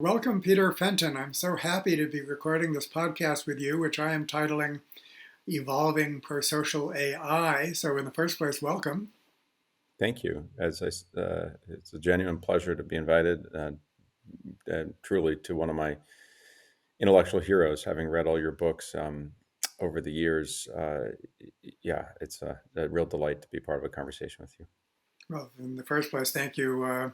Welcome, Peter Fenton. I'm so happy to be recording this podcast with you, which I am titling Evolving Prosocial AI. So, in the first place, welcome. Thank you. It's a genuine pleasure to be invited, truly to one of my intellectual heroes. Having read all your books over the years, yeah, it's a real delight to be part of a conversation with you. Well, in the first place, thank you.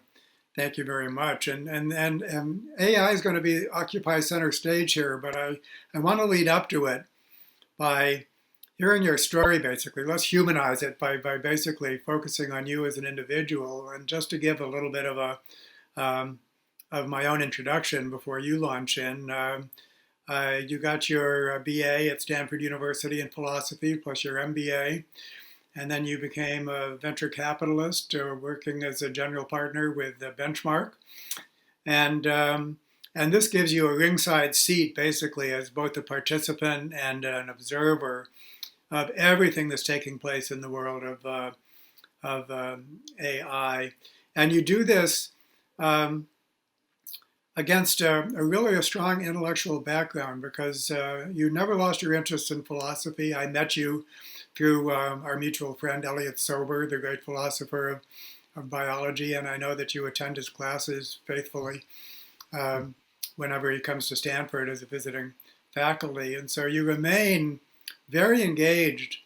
Thank you very much. And AI is going to be occupy center stage here, but I want to lead up to it by hearing your story, basically. Let's humanize it by basically focusing on you as an individual. And just to give a little bit um, of my own introduction before you launch in, you got your BA at Stanford University in philosophy, plus your MBA. And then you became a venture capitalist working as a general partner with Benchmark. And, um, and this gives you a ringside seat, basically, as both a participant and an observer of everything that's taking place in the world of AI. And you do this um, against really a strong intellectual background because you never lost your interest in philosophy. I met you through our mutual friend Elliot Sober, the great philosopher of biology, and I know that you attend his classes faithfully um, whenever he comes to Stanford as a visiting faculty. And so you remain very engaged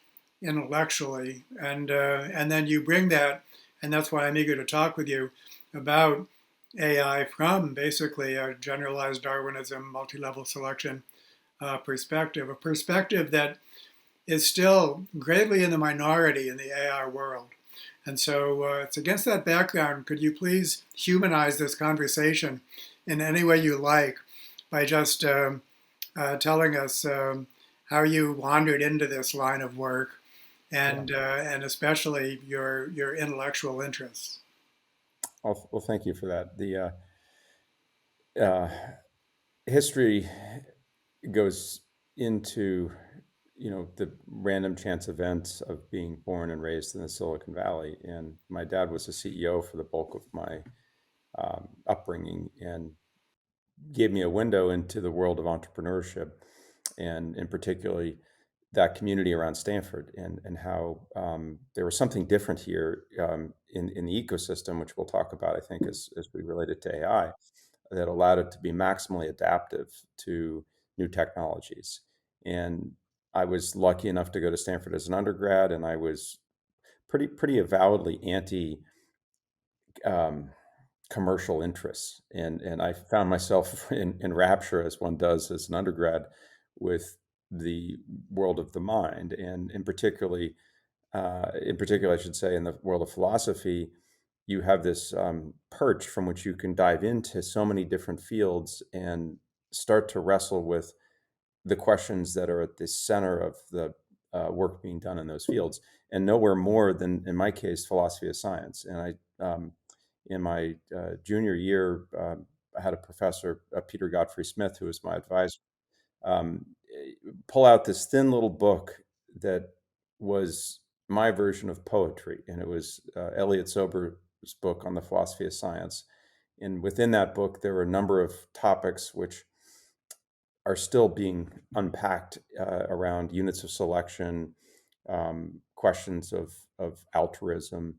intellectually, and then you bring that, and that's why I'm eager to talk with you about AI from basically a generalized Darwinism, multi-level selection perspective, a perspective that is still greatly in the minority in the AI world. And so it's against that background, could you please humanize this conversation in any way you like by just telling us how you wandered into this line of work Yeah. and especially your intellectual interests? Well, thank you for that. The uh, history goes into the random chance events of being born and raised in the Silicon Valley, and my dad was the CEO for the bulk of my upbringing, and gave me a window into the world of entrepreneurship, and in particularly that community around Stanford, and how there was something different here in the ecosystem, which we'll talk about, I think, as we relate it to AI, that allowed it to be maximally adaptive to new technologies. And I was lucky enough to go to Stanford as an undergrad, and I was pretty avowedly anti um, commercial interests, and I found myself in rapture, as one does as an undergrad, with the world of the mind, and in particular, I should say, in the world of philosophy, you have this perch from which you can dive into so many different fields and start to wrestle with the questions that are at the center of the work being done in those fields, and nowhere more than, in my case, philosophy of science. And in my junior year, I had a professor, Peter Godfrey-Smith, who was my advisor, um, pull out this thin little book that was my version of poetry, and it was Elliot Sober's book on the philosophy of science. And within that book, there were a number of topics which are still being unpacked around units of selection, questions of altruism,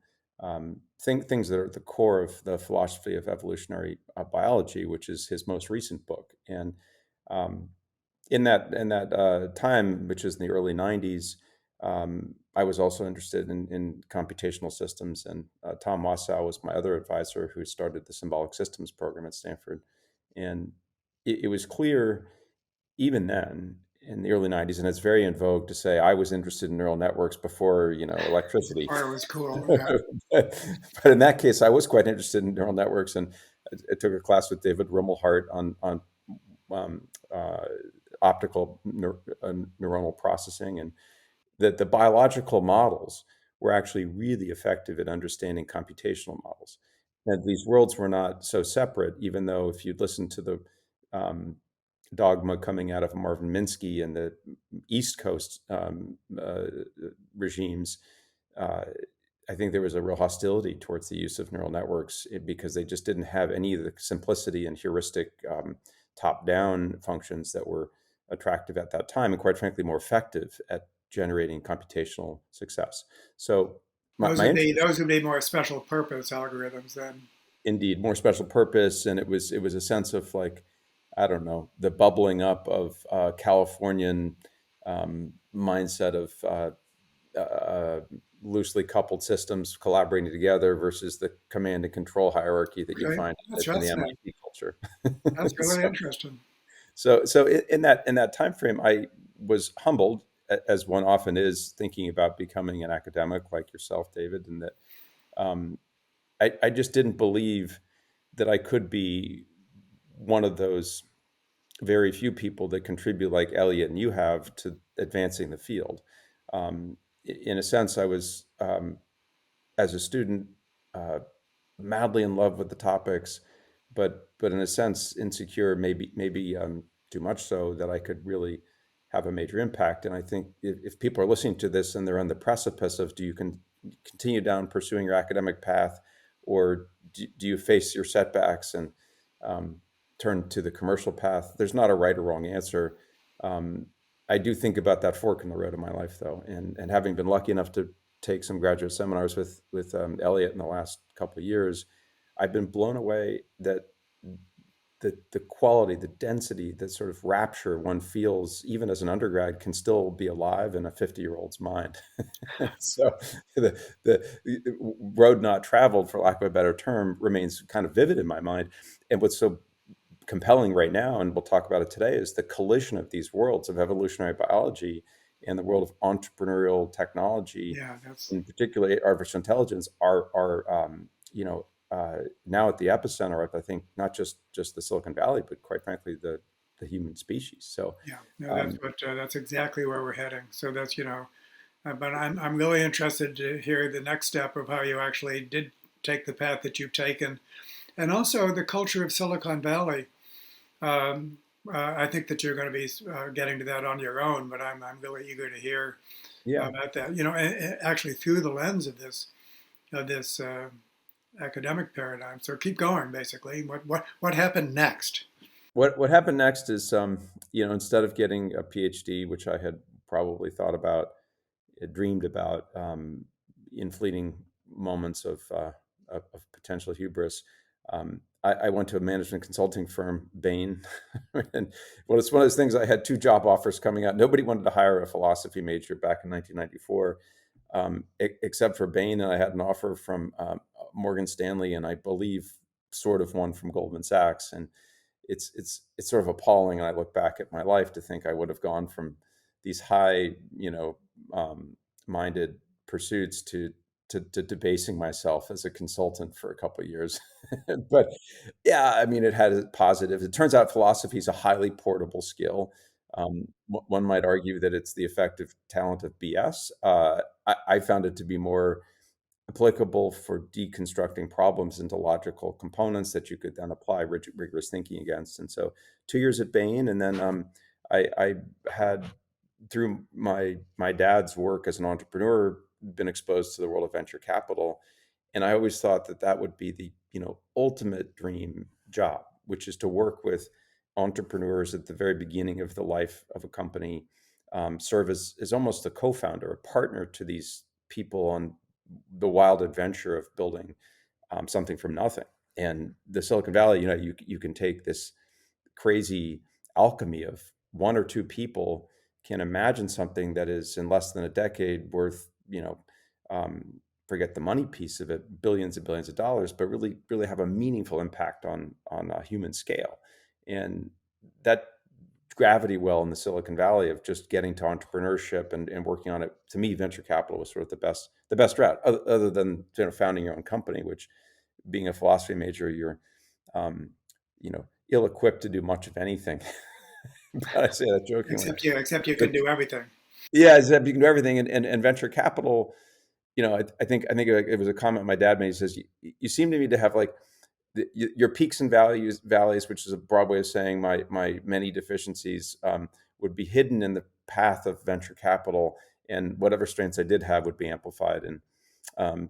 things that are at the core of the philosophy of evolutionary biology, which is his most recent book. And um, in that time, which is in the early '90s, I was also interested in computational systems, and Tom Wassow was my other advisor, who started the symbolic systems program at Stanford. And it was clear even then, in the early '90s, and it's very in vogue to say I was interested in neural networks before electricity. Or it was cool, yeah. But in that case, I was quite interested in neural networks, and I took a class with David Rummelhart on um, uh, neuronal processing, and that the biological models were actually really effective at understanding computational models. And these worlds were not so separate, even though if you'd listen to the um, dogma coming out of Marvin Minsky and the East Coast regimes, uh, I think there was a real hostility towards the use of neural networks because they just didn't have any of the simplicity and heuristic top-down functions that were attractive at that time, and quite frankly, more effective at generating computational success. So my interest, Those would be more special purpose algorithms then. indeed, more special purpose, and it was a sense of like, I don't know, the bubbling up of Californian mindset of loosely coupled systems collaborating together versus the command and control hierarchy that you'd Okay, find that's in the fascinating. MIT culture. That's really so, interesting. so in that time frame, I was humbled, as one often is, thinking about becoming an academic like yourself, David, and that um, I just didn't believe that I could be one of those very few people that contribute like Elliot and you have to advancing the field. In a sense, I was, as a student, uh, madly in love with the topics, but in a sense insecure, maybe too much so that I could really have a major impact. And I think if people are listening to this and they're on the precipice of, do you continue down pursuing your academic path, or do you face your setbacks and um, turn to the commercial path? There's not a right or wrong answer. Um, I do think about that fork in the road of my life, though, and having been lucky enough to take some graduate seminars with Elliot in the last couple of years, I've been blown away that the quality, the density, the sort of rapture one feels even as an undergrad can still be alive in a 50-year-old's mind. So the road not traveled, for lack of a better term, remains kind of vivid in my mind. And what's so compelling right now, and we'll talk about it today, is the collision of these worlds of evolutionary biology and the world of entrepreneurial technology, Yeah, that's in particular artificial intelligence, are now at the epicenter of, I think, not just the Silicon Valley, but quite frankly the human species. So yeah. No, um, that's exactly where we're heading. So that's but I'm really interested to hear the next step of how you actually did take the path that you've taken, and also the culture of Silicon Valley. Um, I think that you're going to be getting to that on your own, but I'm really eager to hear yeah, about that. Actually through the lens of this academic paradigm. So keep going. Basically, what happened next? what happened next is, instead of getting a PhD, which I had probably thought about, dreamed about, in fleeting moments of potential hubris. I went to a management consulting firm, Bain, and well, it's one of those things. I had two job offers coming out. Nobody wanted to hire a philosophy major back in 1994, except for Bain, and I had an offer from Morgan Stanley, and I believe sort of one from Goldman Sachs, and it's sort of appalling. And I look back at my life to think I would have gone from these high, um, minded pursuits to debasing myself as a consultant for a couple of years. But yeah, I mean, it had a positive. It turns out philosophy is a highly portable skill. One might argue that it's the effective talent of BS. I found it to be more applicable for deconstructing problems into logical components that you could then apply rigorous thinking against. And so, 2 years at Bain, and then I had, through my dad's work as an entrepreneur, been exposed to the world of venture capital, and I always thought that that would be the ultimate dream job, which is to work with entrepreneurs at the very beginning of the life of a company, serve as almost a co-founder, a partner to these people on the wild adventure of building something from nothing. And the Silicon Valley, you can take this crazy alchemy of one or two people can imagine something that is in less than a decade worth, um, forget the money piece of it, billions and billions of dollars, but really have a meaningful impact on a human scale. And that gravity well in the Silicon Valley of just getting to entrepreneurship and working on it, to me, venture capital was sort of the best route, other than founding your own company, which, being a philosophy major, you're um, ill-equipped to do much of anything. But I say that jokingly. Except you But can do everything. yeah, it's that you can do everything, and venture capital. I think it was a comment my dad made. He says, "You seem to me to have like your peaks and valleys, which is a broad way of saying my many deficiencies, would be hidden in the path of venture capital, and whatever strengths I did have would be amplified." And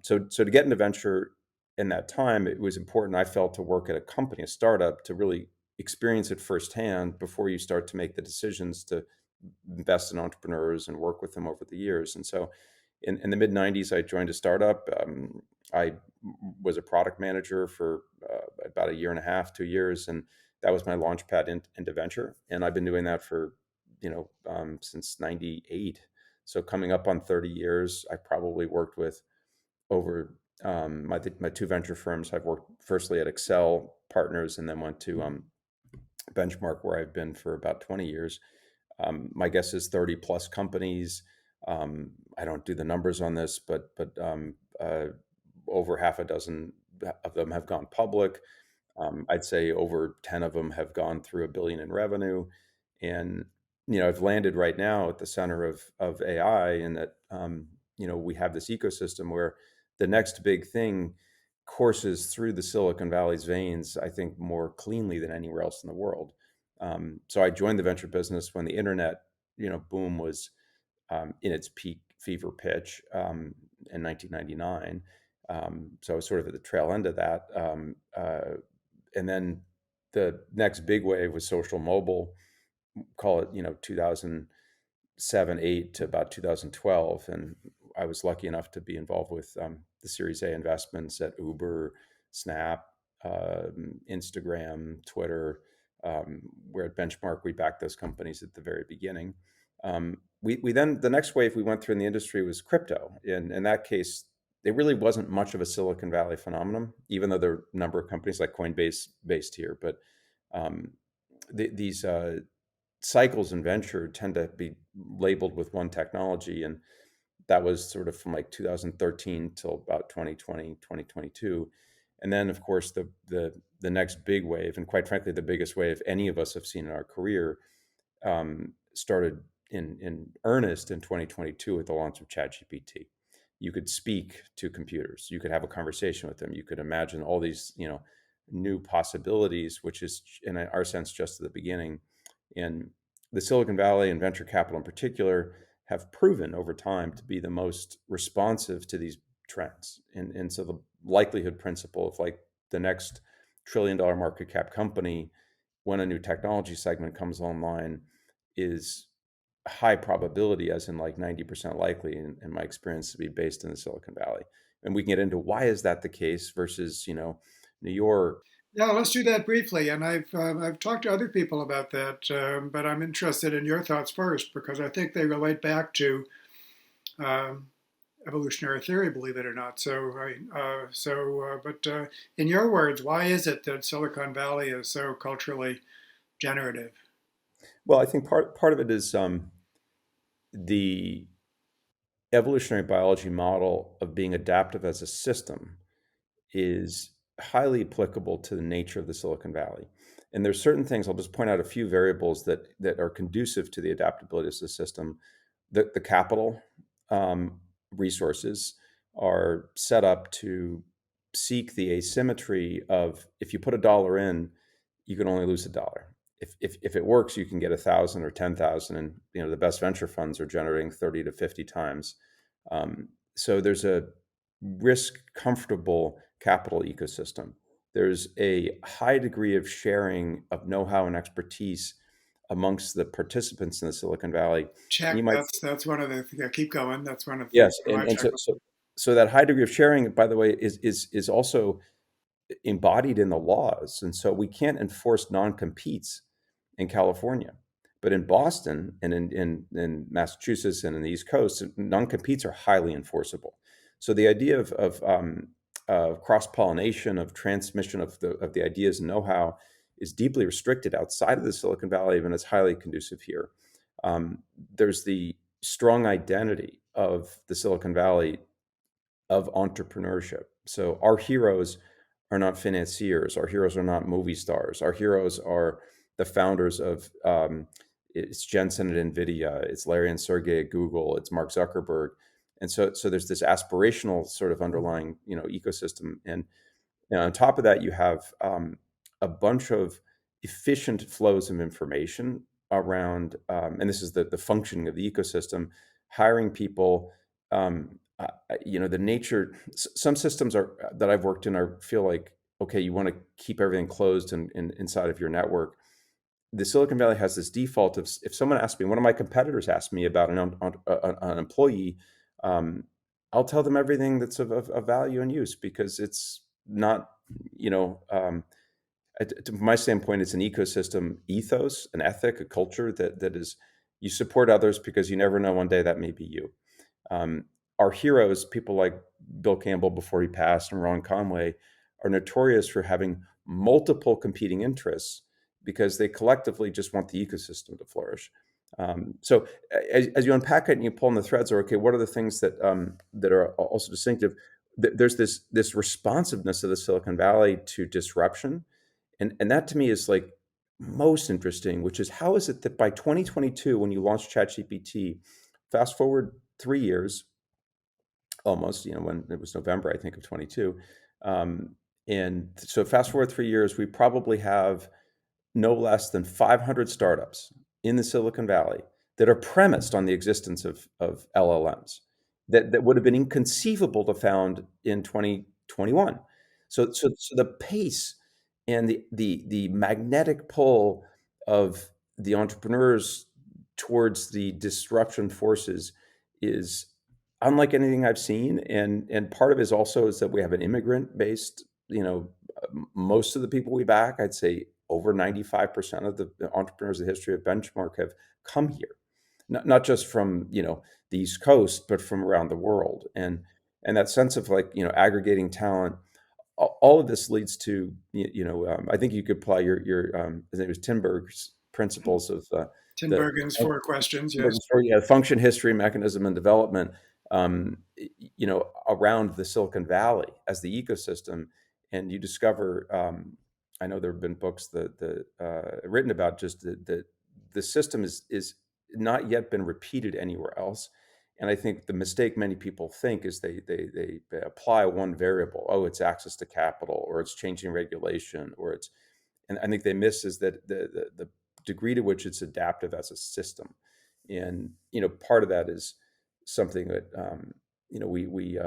So to get into venture in that time, it was important, I felt, to work at a company, a startup, to really experience it firsthand before you start to make the decisions to invest in entrepreneurs and work with them over the years. And so in the mid 90s, I joined a startup. I was a product manager for about a year and a half, 2 years, and that was my launch pad into venture. And I've been doing that for, since 98. So coming up on 30 years, I probably worked with over my two venture firms. I've worked firstly at Excel Partners and then went to Benchmark, where I've been for about 20 years. My guess is 30 plus companies. I don't do the numbers on this, but over half a dozen of them have gone public. I'd say over 10 of them have gone through $1 billion in revenue. And, I've landed right now at the center of AI, and that, we have this ecosystem where the next big thing courses through the Silicon Valley's veins, I think, more cleanly than anywhere else in the world. So I joined the venture business when the internet, boom was in its peak fever pitch in 1999. So I was sort of at the tail end of that. And then the next big wave was social mobile, call it, 2007, 8 to about 2012. And I was lucky enough to be involved with the Series A investments at Uber, Snap, Instagram, Twitter. Where at Benchmark, we backed those companies at the very beginning. We then, the next wave we went through in the industry was crypto. In that case, it really wasn't much of a Silicon Valley phenomenon, even though there are a number of companies like Coinbase based here. But these cycles in venture tend to be labeled with one technology. And that was sort of from like 2013 till about 2020, 2022. And then, of course, the next big wave, and quite frankly, the biggest wave any of us have seen in our career, started in earnest in 2022 with the launch of ChatGPT. You could speak to computers. You could have a conversation with them. You could imagine all these, new possibilities, which is, in our sense, just at the beginning. And the Silicon Valley and venture capital in particular have proven over time to be the most responsive to these trends. And so the likelihood principle of like the next $1 trillion market cap company, when a new technology segment comes online, is high probability, as in like 90% likely, in my experience, to be based in the Silicon Valley. And we can get into why is that the case versus, New York. Yeah, let's do that briefly. And I've talked to other people about that, but I'm interested in your thoughts first because I think they relate back to um, evolutionary theory, believe it or not. But in your words, why is it that Silicon Valley is so culturally generative? Well, I think part of it is the evolutionary biology model of being adaptive as a system is highly applicable to the nature of the Silicon Valley. And there's certain things, I'll just point out a few variables that are conducive to the adaptability of the system. The capital resources are set up to seek the asymmetry of, if you put $1 in, you can only lose $1. If it works, you can get 1,000 or 10,000, and the best venture funds are generating 30 to 50 times. So there's a risk comfortable capital ecosystem. There's a high degree of sharing of know-how and expertise amongst the participants in the Silicon Valley. And Check. you might, That's one of the. Yeah, keep going. That's one of the yes, things on my and so, checklist. so so that high degree of sharing, by the way, is also embodied in the laws. And so we can't enforce non-competes in California. But in Boston and in Massachusetts and in the East Coast, non-competes are highly enforceable. So the idea of cross-pollination, of transmission of the ideas and know-how is deeply restricted outside of the Silicon Valley, and it's highly conducive here. There's the strong identity of the Silicon Valley of entrepreneurship. So our heroes are not financiers. Our heroes are not movie stars. Our heroes are the founders of it's Jensen at NVIDIA, it's Larry and Sergey at Google, it's Mark Zuckerberg, and so there's this aspirational sort of underlying ecosystem, and on top of that you have a bunch of efficient flows of information around, and this is the functioning of the ecosystem, hiring people the nature, some systems are that I've worked in are feel like, okay, you want to keep everything closed and inside of your network. The Silicon Valley has this default of, if someone asks me, one of my competitors asked me about an employee, um, I'll tell them everything that's of value and use, because it's not, you know, from my standpoint, it's an ecosystem ethos, an ethic, a culture that is, you support others because you never know, one day that may be you. Um, our heroes, people like Bill Campbell before he passed and Ron Conway, are notorious for having multiple competing interests because they collectively just want the ecosystem to flourish. So as you unpack it and you pull in the threads, or okay, what are the things that are also distinctive? There's this responsiveness of the Silicon Valley to disruption, and that to me is like most interesting, which is, how is it that by 2022, when you launched ChatGPT, fast forward 3 years, almost, when it was November, I think, of 22. And so fast forward 3 years, we probably have no less than 500 startups in the Silicon Valley that are premised on the existence of LLMs that would have been inconceivable to found in 2021. So the pace and the magnetic pull of the entrepreneurs towards the disruption forces is unlike anything I've seen. And part of it is also is that we have an immigrant based, most of the people we back, I'd say over 95% of the entrepreneurs in the history of Benchmark have come here, not just from, the East Coast, but from around the world. And that sense of, like, aggregating talent, all of this leads to, I think you could apply your his name was Timberg's principles of the Tinbergen's four questions, yes. yeah, function, history, mechanism, and development, around the Silicon Valley as the ecosystem. And you discover, I know there have been books that written about just the system is not yet been repeated anywhere else. And I think the mistake many people think is they apply one variable. Oh, it's access to capital, or it's changing regulation, or it's, and I think they miss is that the degree to which it's adaptive as a system. And part of that is something that we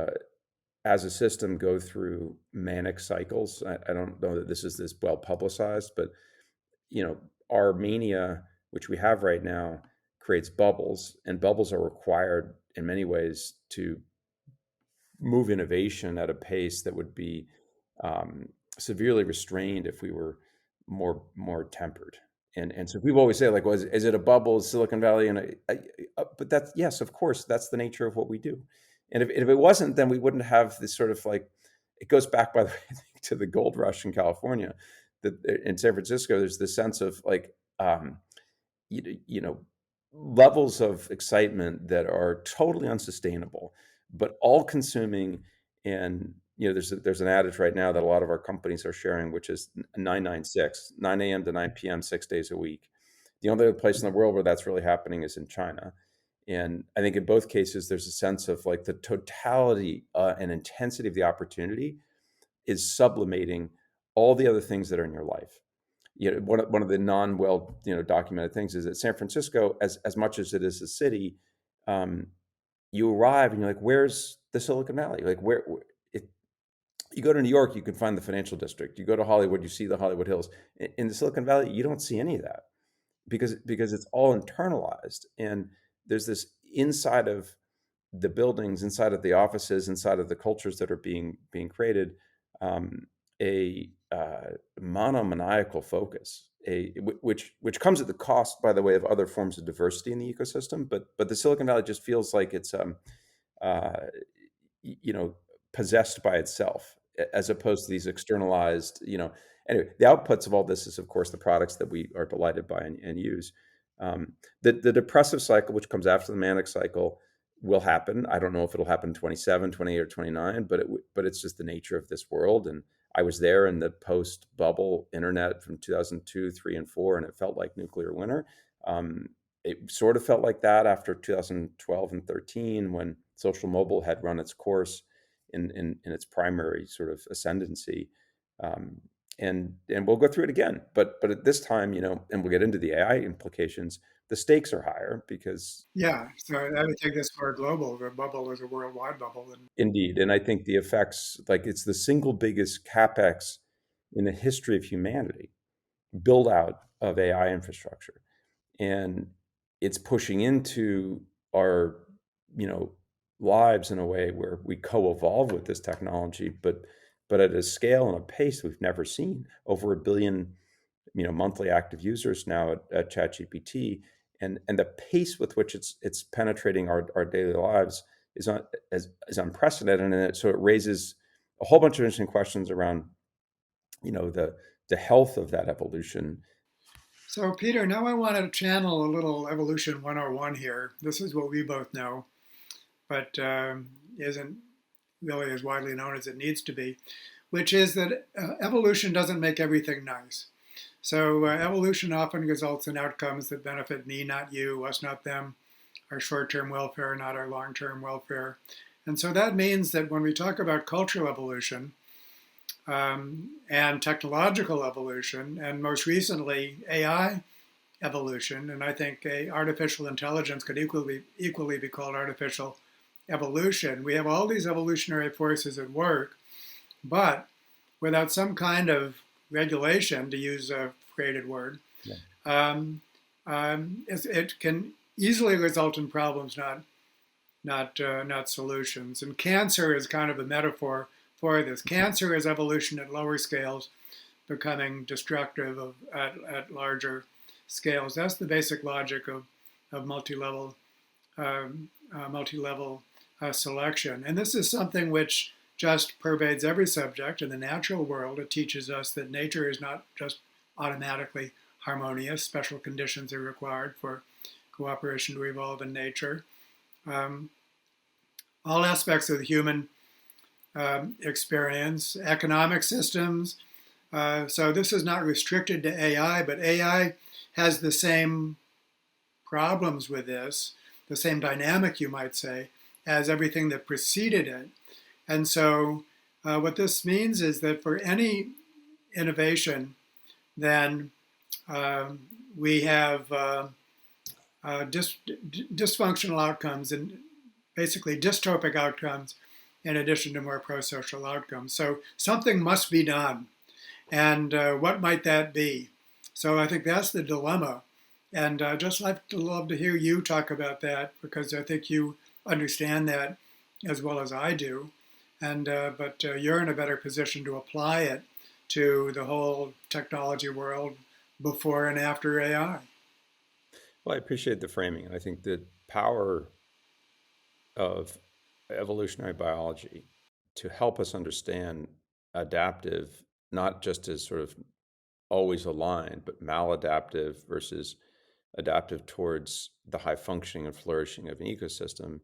as a system go through manic cycles. I don't know that this is this well publicized, but our mania, which we have right now, creates bubbles, and bubbles are required in many ways to move innovation at a pace that would be severely restrained if we were more tempered. And so people always say, like, well, is it a bubble, is Silicon Valley? And but that's, yes, of course, that's the nature of what we do. And if it wasn't, then we wouldn't have this sort of, like, it goes back, by the way, I think, to the gold rush in California. That in San Francisco, there's this sense of, like, you know, levels of excitement that are totally unsustainable, but all consuming. And there's an adage right now that a lot of our companies are sharing, which is 996, 9 a.m. to 9 p.m., 6 days a week. The only other place in the world where that's really happening is in China. And I think in both cases, there's a sense of, like, the totality and intensity of the opportunity is sublimating all the other things that are in your life. One of the non-well documented things is that San Francisco, as much as it is a city, um, you arrive and you're like, where's the Silicon Valley? Like, it, you go to New York, you can find the financial district. You go to Hollywood, you see the Hollywood Hills. In the Silicon Valley, you don't see any of that, because it's all internalized. And there's this inside of the buildings, inside of the offices, inside of the cultures that are being created, um, a monomaniacal focus, which comes at the cost, by the way, of other forms of diversity in the ecosystem. But the Silicon Valley just feels like it's uh, you know possessed by itself, as opposed to these externalized. Anyway, the outputs of all this is, of course, the products that we are delighted by and use. The depressive cycle, which comes after the manic cycle, will happen. I don't know if it'll happen 27, 28, or 29, but it's just the nature of this world. And I was there in the post bubble internet from 2002, 3, and 4, and it felt like nuclear winter. It sort of felt like that after 2012 and 13, when social mobile had run its course in its primary sort of ascendancy. and we'll go through it again. But at this time, and we'll get into the AI implications. The stakes are higher because Yeah, so I would take this more global. The bubble is a worldwide bubble, and indeed, and I think the effects, like it's the single biggest capex in the history of humanity, build out of AI infrastructure, and it's pushing into our you know lives in a way where we co-evolve with this technology, but at a scale and a pace we've never seen. Over a billion monthly active users now at ChatGPT, and the pace with which it's penetrating our daily lives is unprecedented, so it raises a whole bunch of interesting questions around the health of that evolution. so, Peter, now I want to channel a little evolution 101 here. This is what we both know, but isn't really as widely known as it needs to be, which is that evolution doesn't make everything nice. So, evolution often results in outcomes that benefit me, not you, us, not them, our short term welfare, not our long term welfare. And so that means that when we talk about cultural evolution, and technological evolution, and most recently AI evolution, and I think artificial intelligence could equally be called artificial evolution. We have all these evolutionary forces at work, but without some kind of regulation, to use a freighted word, Yeah. it can easily result in problems, not solutions. And cancer is kind of a metaphor for this. Cancer is evolution at lower scales becoming destructive at larger scales. That's the basic logic of multi-level selection. And this is something which just pervades every subject. In the natural world, it teaches us that nature is not just automatically harmonious. Special conditions are required for cooperation to evolve in nature. Um, all aspects of the human experience, economic systems. So this is not restricted to AI, but AI has the same problems with this, the same dynamic, you might say, as everything that preceded it. And so what this means is that for any innovation, then we have dysfunctional outcomes and basically dystopic outcomes in addition to more prosocial outcomes. So something must be done. And what might that be? So I think that's the dilemma. And just like to love to hear you talk about that, because I think you understand that as well as I do. And but you're in a better position to apply it to the whole technology world before and after AI. Well, I appreciate the framing. I think the power of evolutionary biology to help us understand adaptive, not just as sort of always aligned, but maladaptive versus adaptive towards the high functioning and flourishing of an ecosystem,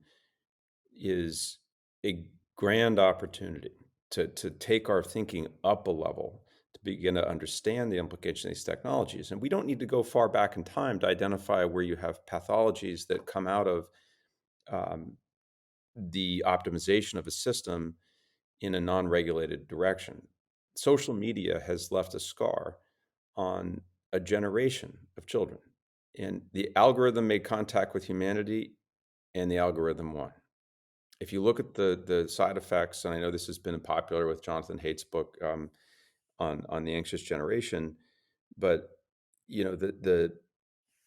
is a grand opportunity to take our thinking up a level, to begin to understand the implication of these technologies. And we don't need to go far back in time to identify where you have pathologies that come out of um, the optimization of a system in a non-regulated direction. Social media has left a scar on a generation of children, and the algorithm made contact with humanity, and the algorithm won. If you look at the side effects, and I know this has been popular with Jonathan Haidt's book on the anxious generation, but the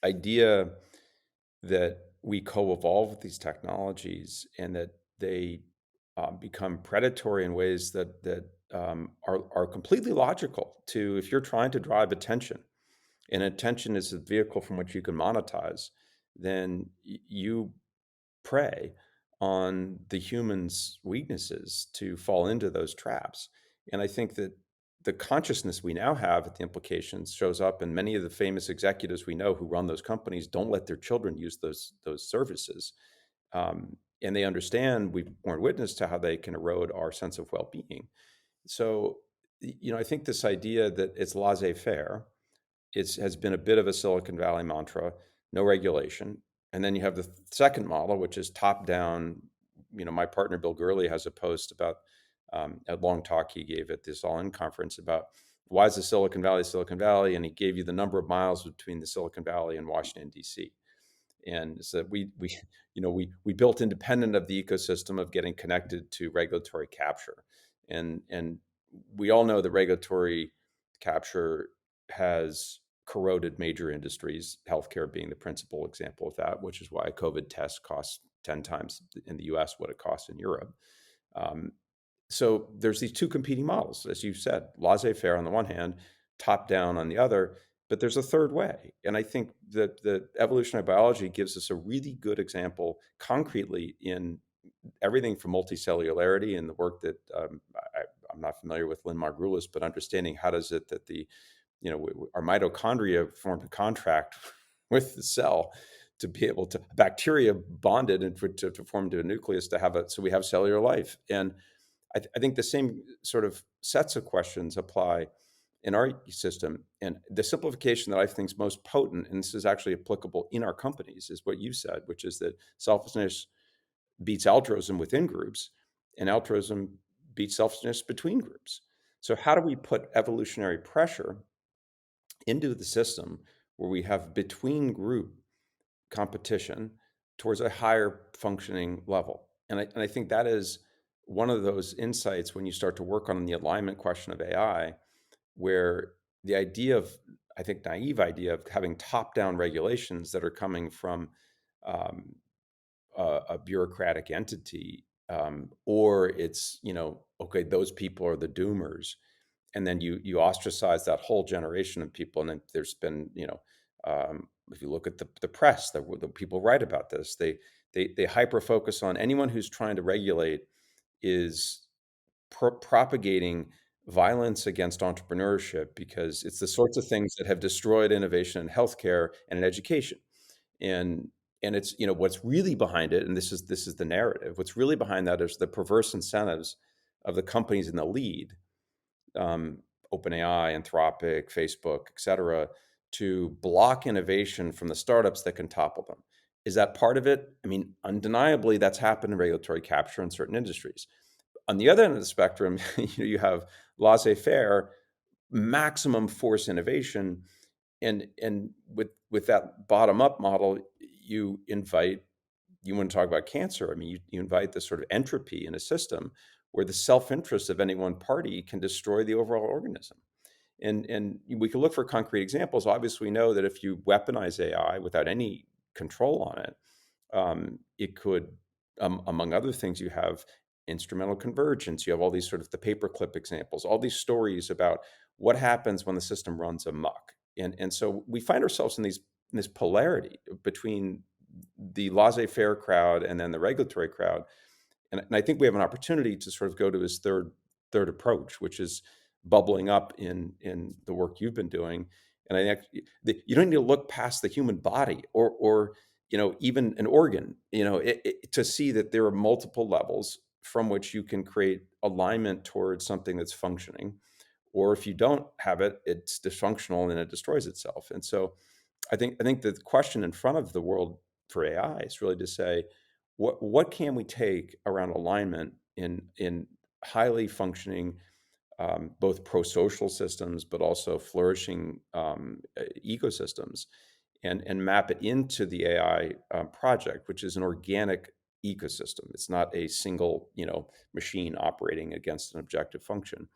idea that we co-evolve with these technologies and that they become predatory in ways that are completely logical to, if you're trying to drive attention, and attention is a vehicle from which you can monetize, then you prey on the human's weaknesses to fall into those traps. And I think that the consciousness we now have at the implications shows up in many of the famous executives we know who run those companies don't let their children use those services. And they understand, we've borne witness to how they can erode our sense of well-being. So, I think this idea that it's laissez-faire, has been a bit of a Silicon Valley mantra, no regulation. And then you have the second model, which is top down. My partner, Bill Gurley, has a post about a long talk he gave at this All In conference about why is the Silicon Valley? And he gave you the number of miles between the Silicon Valley and Washington, D.C. And so we built independent of the ecosystem of getting connected to regulatory capture. And we all know that regulatory capture has corroded major industries, healthcare being the principal example of that, which is why a COVID test costs 10 times in the US what it costs in Europe. Um, so there's these two competing models, as you said, laissez-faire on the one hand, top down on the other, but there's a third way. And I think that the evolutionary biology gives us a really good example concretely in everything from multicellularity and the work that I'm not familiar with Lynn Margulis, but understanding how does it that our mitochondria formed a contract with the cell to be able to bacteria bonded and to form into a nucleus to so we have cellular life. And I think the same sort of sets of questions apply in our system. And the simplification that I think is most potent, and this is actually applicable in our companies, is what you said, which is that selfishness beats altruism within groups, and altruism beats selfishness between groups. So, how do we put evolutionary pressure into the system where we have between group competition towards a higher functioning level? And I think that is one of those insights when you start to work on the alignment question of AI, where the idea of, I think, naive idea of having top-down regulations that are coming from um, a bureaucratic entity, or it's, okay, those people are the doomers, and then you ostracize that whole generation of people. And then there's been, if you look at the press, the people write about this, they hyper focus on anyone who's trying to regulate is propagating violence against entrepreneurship, because it's the sorts of things that have destroyed innovation in healthcare and in education. And it's, what's really behind it, and this is the narrative. What's really behind that is the perverse incentives of the companies in the lead, OpenAI, Anthropic, Facebook, et cetera, to block innovation from the startups that can topple them. Is that part of it? I mean, undeniably, that's happened in regulatory capture in certain industries. On the other end of the spectrum, you have laissez-faire, maximum force innovation, and with that bottom up model, you invite, you want to talk about cancer. I mean, you invite this sort of entropy in a system where the self-interest of any one party can destroy the overall organism. And we can look for concrete examples. Obviously, we know that if you weaponize AI without any control on it, it could, among other things, you have instrumental convergence. You have all these sort of the paperclip examples, all these stories about what happens when the system runs amok. And so we find ourselves in this polarity between the laissez-faire crowd and then the regulatory crowd. And I think we have an opportunity to sort of go to his third approach, which is bubbling up in the work you've been doing. And I think you don't need to look past the human body or even an organ, to see that there are multiple levels from which you can create alignment towards something that's functioning. Or if you don't have it, it's dysfunctional and it destroys itself. And so I think the question in front of the world for AI is really to say, what can we take around alignment in highly functioning, both pro-social systems, but also flourishing ecosystems, and map it into the AI project, which is an organic ecosystem. It's not a single machine operating against an objective function.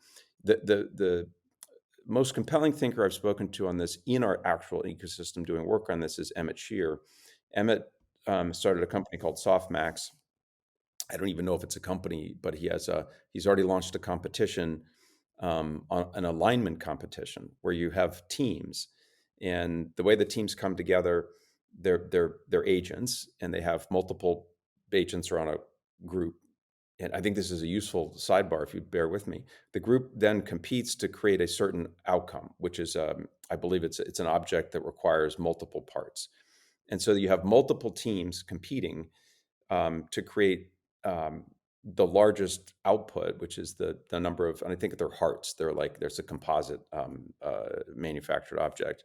The most compelling thinker I've spoken to on this in our actual ecosystem doing work on this is Emmett Shear. Emmett started a company called Softmax. I don't even know if it's a company, but he's already launched a competition, an alignment competition where you have teams, and the way the teams come together, they're agents, and they have multiple agents around a group. And I think this is a useful sidebar if you bear with me. The group then competes to create a certain outcome, which is, I believe it's an object that requires multiple parts. And so you have multiple teams competing to create the largest output, which is the number of, and I think they're hearts. There's a composite manufactured object.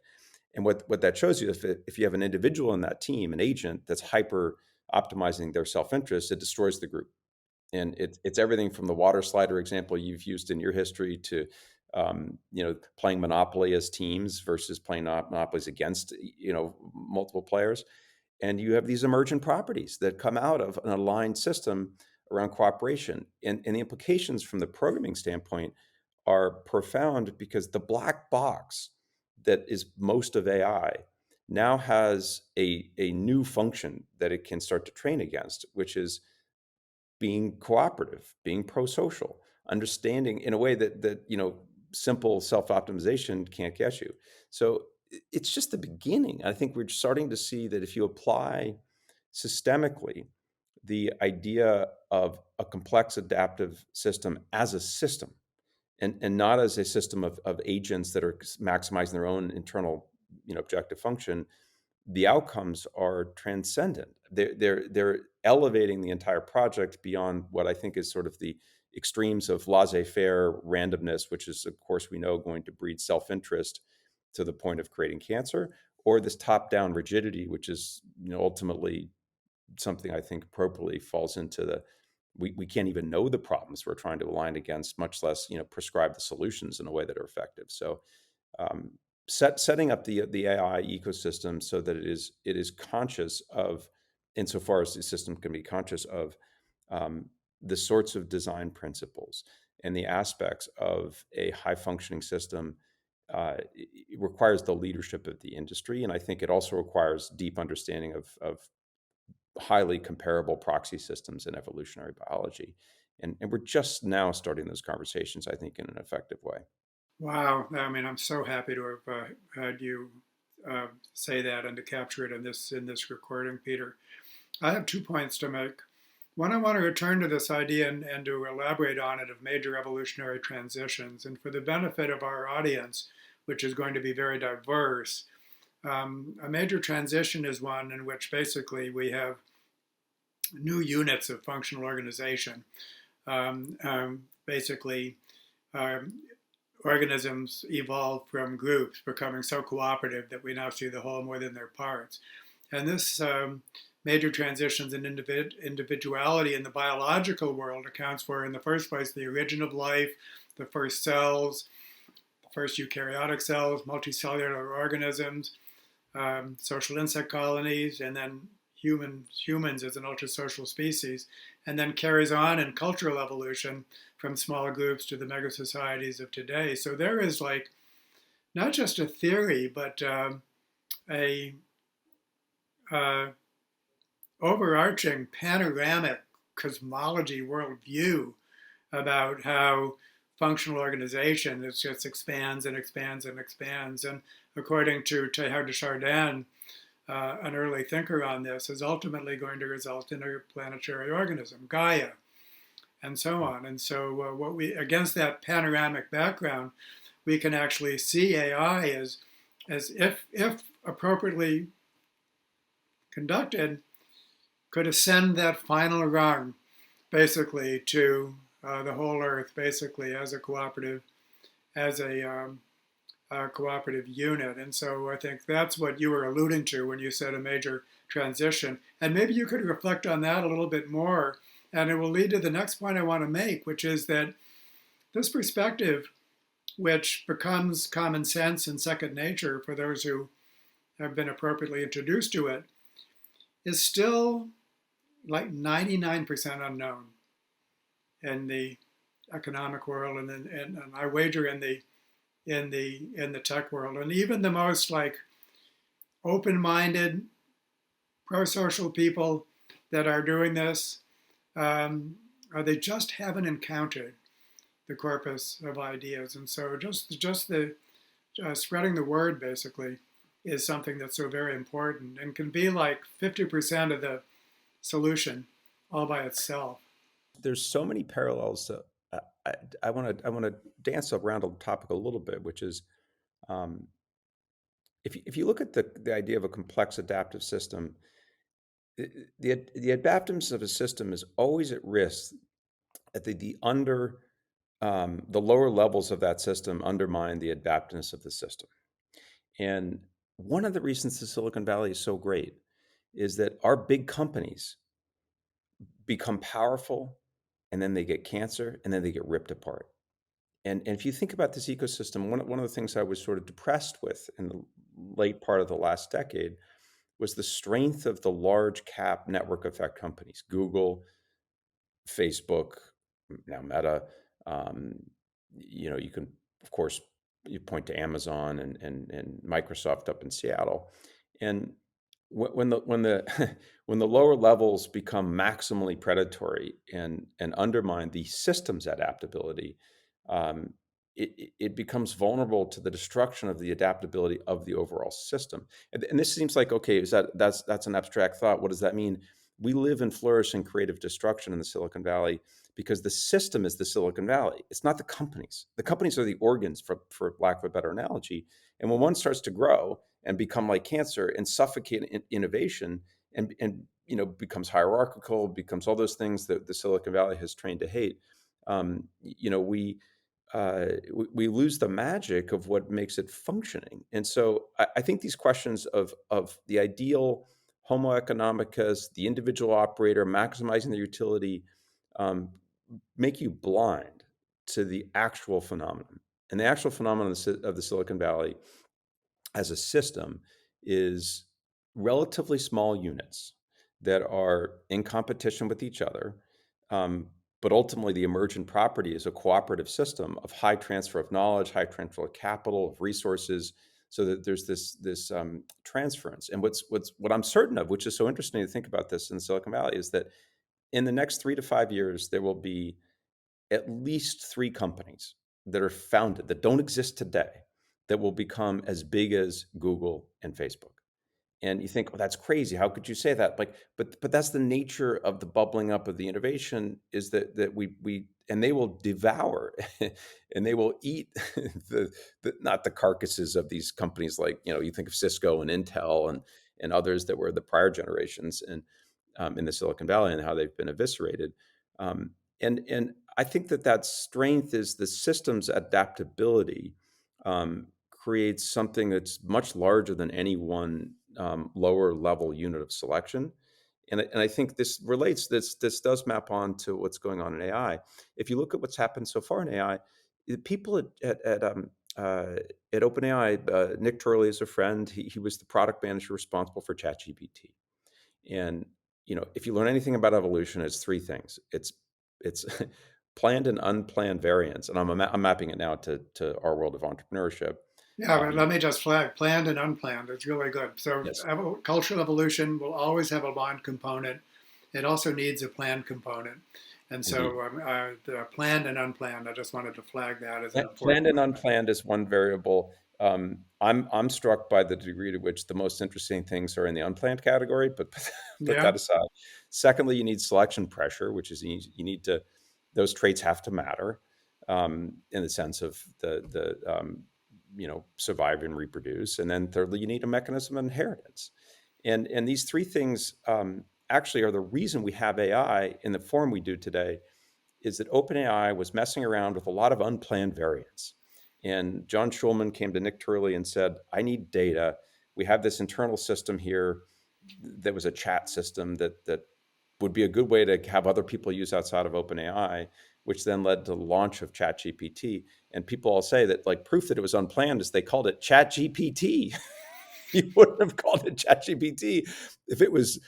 And what that shows you, if you have an individual in that team, an agent that's hyper optimizing their self-interest, it destroys the group. And it's everything from the water slider example you've used in your history to playing Monopoly as teams versus playing Monopolies against, multiple players. And you have these emergent properties that come out of an aligned system around cooperation. And the implications from the programming standpoint are profound because the black box that is most of AI now has a new function that it can start to train against, which is being cooperative, being pro-social, understanding in a way that simple self-optimization can't get you. So it's just the beginning. I think we're starting to see that if you apply systemically the idea of a complex adaptive system as a system, and not as a system of agents that are maximizing their own internal objective function, the outcomes are transcendent. They're elevating the entire project beyond what I think is sort of the extremes of laissez-faire randomness, which is, of course, we know going to breed self-interest to the point of creating cancer, or this top-down rigidity, which is ultimately something I think appropriately falls into the we can't even know the problems we're trying to align against, much less prescribe the solutions in a way that are effective. So um, setting up the AI ecosystem so that it is conscious of, insofar as the system can be conscious of, the sorts of design principles and the aspects of a high functioning system. It requires the leadership of the industry, and I think it also requires deep understanding of highly comparable proxy systems in evolutionary biology. And we're just now starting those conversations, I think, in an effective way. Wow. I mean, I'm so happy to have had you say that and to capture it in this recording, Peter. I have 2 points to make. One, I want to return to this idea and to elaborate on it of major evolutionary transitions. And for the benefit of our audience, which is going to be very diverse, a major transition is one in which basically we have new units of functional organization. Basically, um, organisms evolved from groups becoming so cooperative that we now see the whole more than their parts. And this major transitions in individuality in the biological world accounts for, in the first place, the origin of life, the first cells, the first eukaryotic cells, multicellular organisms, social insect colonies, and then humans as an ultrasocial species, and then carries on in cultural evolution from small groups to the mega societies of today. So there is like not just a theory, but a uh, overarching panoramic cosmology worldview about how functional organization just expands and expands and expands. And according to Teilhard de Chardin, an early thinker on this, is ultimately going to result in a planetary organism, Gaia, and so on. And so, what we against that panoramic background, we can actually see AI as if appropriately conducted, could ascend that final rung, basically to the whole Earth, basically as a cooperative unit. And so I think that's what you were alluding to when you said a major transition. And maybe you could reflect on that a little bit more. And it will lead to the next point I want to make, which is that this perspective, which becomes common sense and second nature for those who have been appropriately introduced to it, is still like 99% unknown in the economic world, and I wager in the tech world, and even the most like open-minded, pro-social people that are doing this, they just haven't encountered the corpus of ideas, and so just the spreading the word basically is something that's so very important and can be like 50% of the solution all by itself. There's so many parallels. I want to dance around a topic a little bit, which is um, if you look at the idea of a complex adaptive system, the adaptiveness of a system is always at risk at the lower levels of that system undermine the adaptiveness of the system. And one of the reasons the Silicon Valley is so great is that our big companies become powerful, and then they get cancer, and then they get ripped apart. And if you think about this ecosystem, one of the things I was sort of depressed with in the late part of the last decade was the strength of the large cap network effect companies, Google, Facebook, now Meta. Um, you can, of course, you point to Amazon and Microsoft up in Seattle, and when the when the lower levels become maximally predatory and undermine the system's adaptability, um, it becomes vulnerable to the destruction of the adaptability of the overall system. And this seems like, okay, that's an abstract thought. What does that mean? We live and flourish in creative destruction in the Silicon Valley because the system is the Silicon Valley. It's not the companies. The companies are the organs, for lack of a better analogy. And when one starts to grow and become like cancer and suffocate innovation and becomes hierarchical, becomes all those things that the Silicon Valley has trained to hate, um, you know, we we lose the magic of what makes it functioning. And so I think these questions of the ideal Homo economicus, the individual operator, maximizing their utility, um, make you blind to the actual phenomenon. And the actual phenomenon of the Silicon Valley as a system is relatively small units that are in competition with each other. But ultimately, the emergent property is a cooperative system of high transfer of knowledge, high transfer of capital, of resources, so that there's this transference. And what I'm certain of, which is so interesting to think about this in Silicon Valley, is that in the next 3 to 5 years, there will be at least three companies that are founded that don't exist today that will become as big as Google and Facebook. And you think, oh, that's crazy. How could you say that? Like, but that's the nature of the bubbling up of the innovation, is that we and they will devour and they will eat the not the carcasses of these companies, like, you think of Cisco and Intel and others that were the prior generations and in the Silicon Valley, and how they've been eviscerated. And I think that strength is the system's adaptability, creates something that's much larger than any one lower level unit of selection. And I think this does map on to what's going on in AI. If you look at what's happened so far in AI, the people at OpenAI, Nick Turley is a friend. He was the product manager responsible for ChatGPT. And if you learn anything about evolution, it's three things. It's planned and unplanned variants, and I'm mapping it now to our world of entrepreneurship. Yeah, but Um, let me just flag planned and unplanned. It's really good. So, yes, cultural evolution will always have a bond component. It also needs a planned component. And indeed. so, the planned and unplanned, I just wanted to flag that as an Planned important and element. unplanned is one variable. I'm struck by the degree to which the most interesting things are in the unplanned category, but put Yeah. that aside. Secondly, you need selection pressure, which is you need to those traits have to matter, in the sense of the survive and reproduce. And then thirdly, you need a mechanism of inheritance. And these three things actually are the reason we have AI in the form we do today, is that OpenAI was messing around with a lot of unplanned variants. And John Schulman came to Nick Turley and said, I need data. We have this internal system here that was a chat system that would be a good way to have other people use outside of OpenAI, which then led to the launch of ChatGPT. And people all say that, like, proof that it was unplanned is they called it ChatGPT. You wouldn't have called it ChatGPT if it was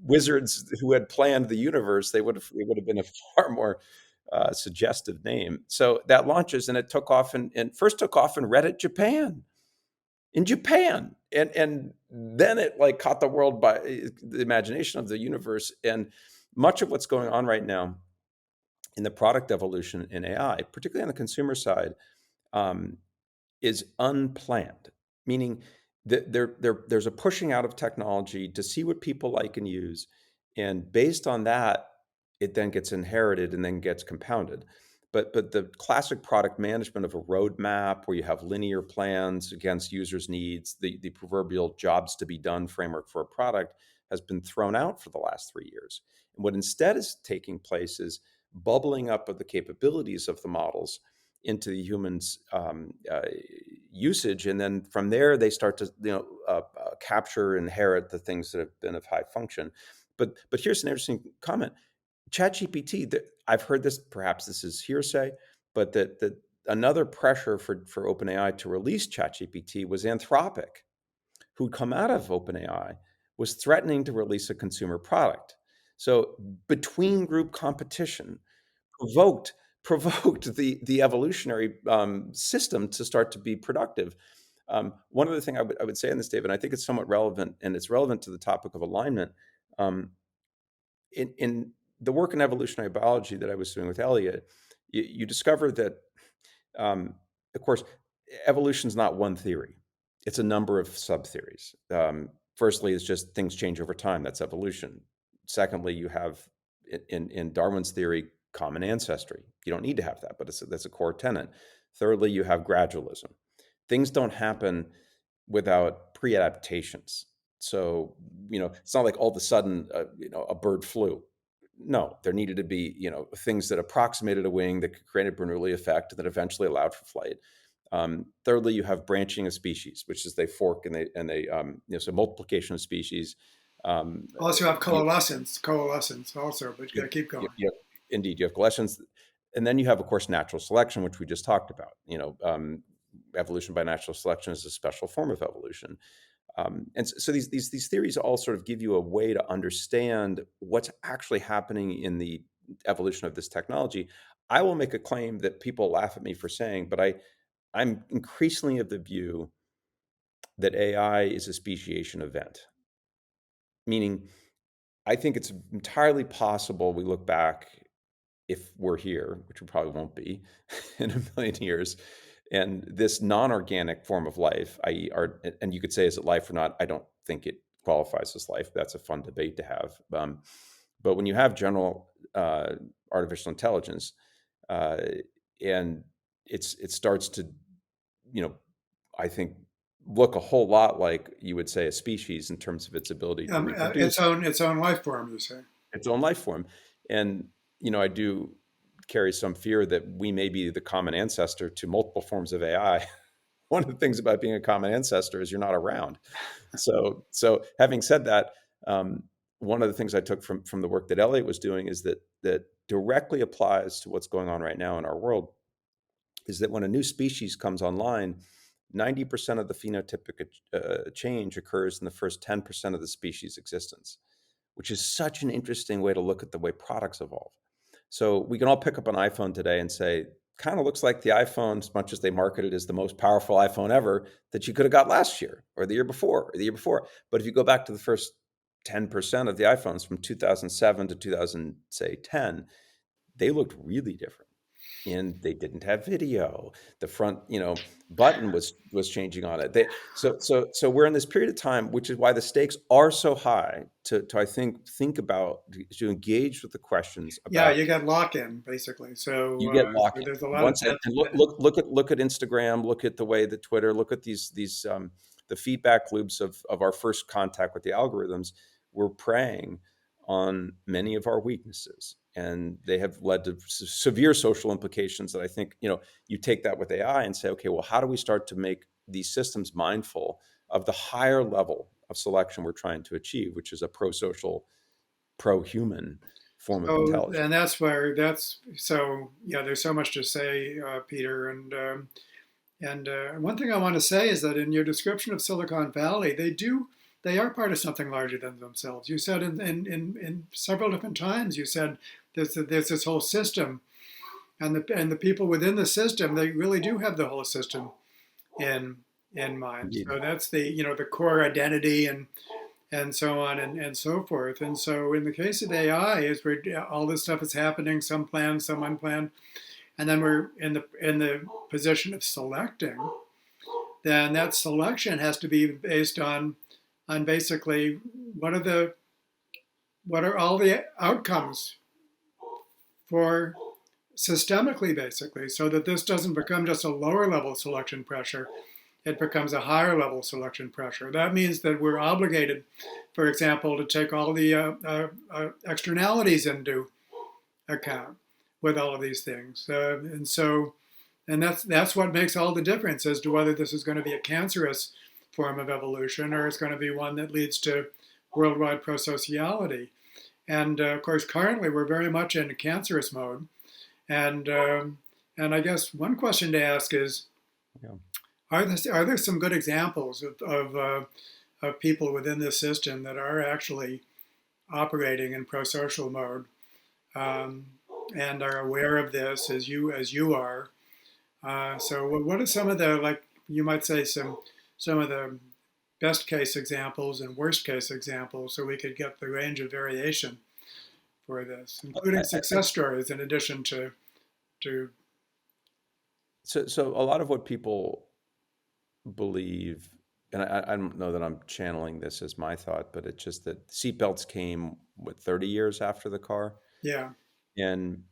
wizards who had planned the universe. It would have been a far more suggestive name. So that launches, and it took off, and first took off in Reddit Japan, and then it, like, caught the world by the imagination of the universe. And much of what's going on right now in the product evolution in AI, particularly on the consumer side, um, is unplanned, meaning that there's a pushing out of technology to see what people like and use. And based on that, it then gets inherited and then gets compounded. But the classic product management of a roadmap where you have linear plans against users' needs, the proverbial jobs to be done framework for a product, has been thrown out for the last 3 years. And what instead is taking place is bubbling up of the capabilities of the models into the humans' usage, and then from there they start to capture, inherit the things that have been of high function. But here's an interesting comment. ChatGPT, I've heard this, perhaps this is hearsay, but that another pressure for OpenAI to release ChatGPT was Anthropic, who'd come out of OpenAI, was threatening to release a consumer product. So between group competition provoked provoked the evolutionary system to start to be productive. One other thing I would say on this, David, and I think it's somewhat relevant, and it's relevant to the topic of alignment. Um, in the work in evolutionary biology that I was doing with Elliot, you discover that, um, of course, evolution is not one theory; it's a number of sub-theories. Firstly, it's just things change over time. That's evolution. Secondly, you have in Darwin's theory common ancestry. You don't need to have that, but that's a core tenet. Thirdly, you have gradualism. Things don't happen without pre-adaptations. So, it's not like all of a sudden, a bird flew. No, there needed to be, things that approximated a wing that could create a Bernoulli effect that eventually allowed for flight. Thirdly, you have branching of species, which is they fork so multiplication of species. Also have You, coalescence also, but you you, got to keep you, going. you have, indeed, you have coalescence, and then you have, of course, natural selection, which we just talked about. Evolution by natural selection is a special form of evolution. And so these theories all sort of give you a way to understand what's actually happening in the evolution of this technology. I will make a claim that people laugh at me for saying, but I'm increasingly of the view that AI is a speciation event, meaning I think it's entirely possible we look back, if we're here, which we probably won't be in a million years, and this non-organic form of life, i.e., and you could say, is it life or not? I don't think it qualifies as life. That's a fun debate to have. But when you have general artificial intelligence, uh, and it starts to, you know, I think look a whole lot like you would say a species in terms of its ability to Its reproduce own life form, you say. its own life form. And, I do carry some fear that we may be the common ancestor to multiple forms of AI. One of the things about being a common ancestor is you're not around. So having said that, one of the things I took from the work that Elliot was doing is that directly applies to what's going on right now in our world, is that when a new species comes online, 90% of the phenotypic change occurs in the first 10% of the species' existence, which is such an interesting way to look at the way products evolve. So we can all pick up an iPhone today and say, kind of looks like the iPhone, as much as they market it as the most powerful iPhone ever, that you could have got last year or the year before or the year before. But if you go back to the first 10% of the iPhones from 2007 to 2010, they looked really different. And they didn't have video. The front, button was changing on it. So we're in this period of time, which is why the stakes are so high to I think about, to engage with the questions Yeah, about. you get lock in basically. You So, get so lock-in there's a lot of once, and look at Instagram, look at the way that Twitter, look at these the feedback loops of our first contact with the algorithms. We're preying on many of our weaknesses, and they have led to severe social implications that I think, you take that with AI and say, okay, well, how do we start to make these systems mindful of the higher level of selection we're trying to achieve, which is a pro-social, pro-human form of so, intelligence. and that's where that's so yeah. There's so much to say, Peter, and one thing I want to say is that in your description of Silicon Valley, they are part of something larger than themselves. You said in several different times, you said there's this whole system, and the people within the system, they really do have the whole system in in mind. Indeed. So that's the core identity and so on and so forth. And so in the case of AI, is where all this stuff is happening, some planned, some unplanned, and then we're in the position of selecting. Then that selection has to be based on basically what are the what are all the outcomes for systemically, basically, so that this doesn't become just a lower level selection pressure, it becomes a higher level selection pressure. That means that we're obligated, for example, to take all the externalities into account with all of these things. And that's what makes all the difference as to whether this is going to be a cancerous form of evolution or it's going to be one that leads to worldwide prosociality. And of course, currently we're very much in cancerous mode, and And I guess one question to ask is, Yeah. are there some good examples of people within this system that are actually operating in prosocial mode, um, and are aware of this as you are? So what are some of the, like you might say, some of the best case examples and worst case examples, so we could get the range of variation for this, including I, success stories in addition to so a lot of what people believe, and I don't know that I'm channeling this as my thought, but it's just that seatbelts came, what, 30 years after the car? yeah. And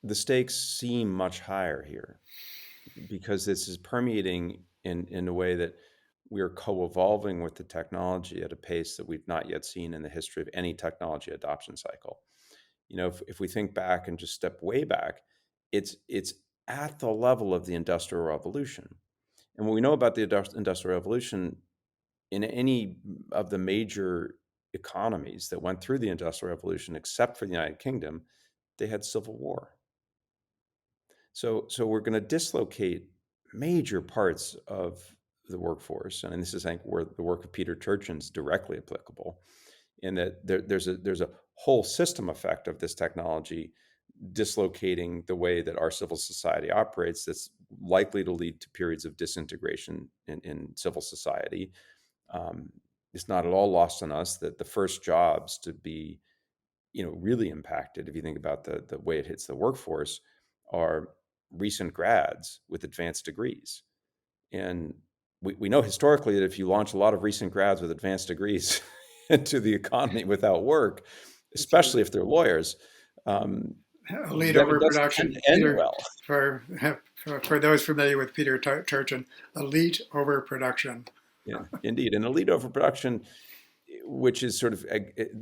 the stakes seem much higher here because this is permeating in a way that we are co-evolving with the technology at a pace that we've not yet seen in the history of any technology adoption cycle. If we think back and just step way back, it's at the level of the Industrial Revolution. And what we know about the Industrial Revolution, in any of the major economies that went through the Industrial Revolution, except for the United Kingdom, they had civil war. So we're going to dislocate major parts of the workforce, and this is, I think, where the work of Peter Turchin is directly applicable. In that there's a whole system effect of this technology dislocating the way that our civil society operates. That's likely to lead to periods of disintegration in civil society. Um, it's not at all lost on us that the first jobs to be, really impacted, if you think about the way it hits the workforce, are recent grads with advanced degrees. And we know historically that if you launch a lot of recent grads with advanced degrees into the economy without work, It's a especially if they're lawyers, um, elite then it doesn't tend overproduction. to end Peter, well. for for those familiar with Peter Turchin, elite overproduction. Yeah, indeed. An elite overproduction, which is sort of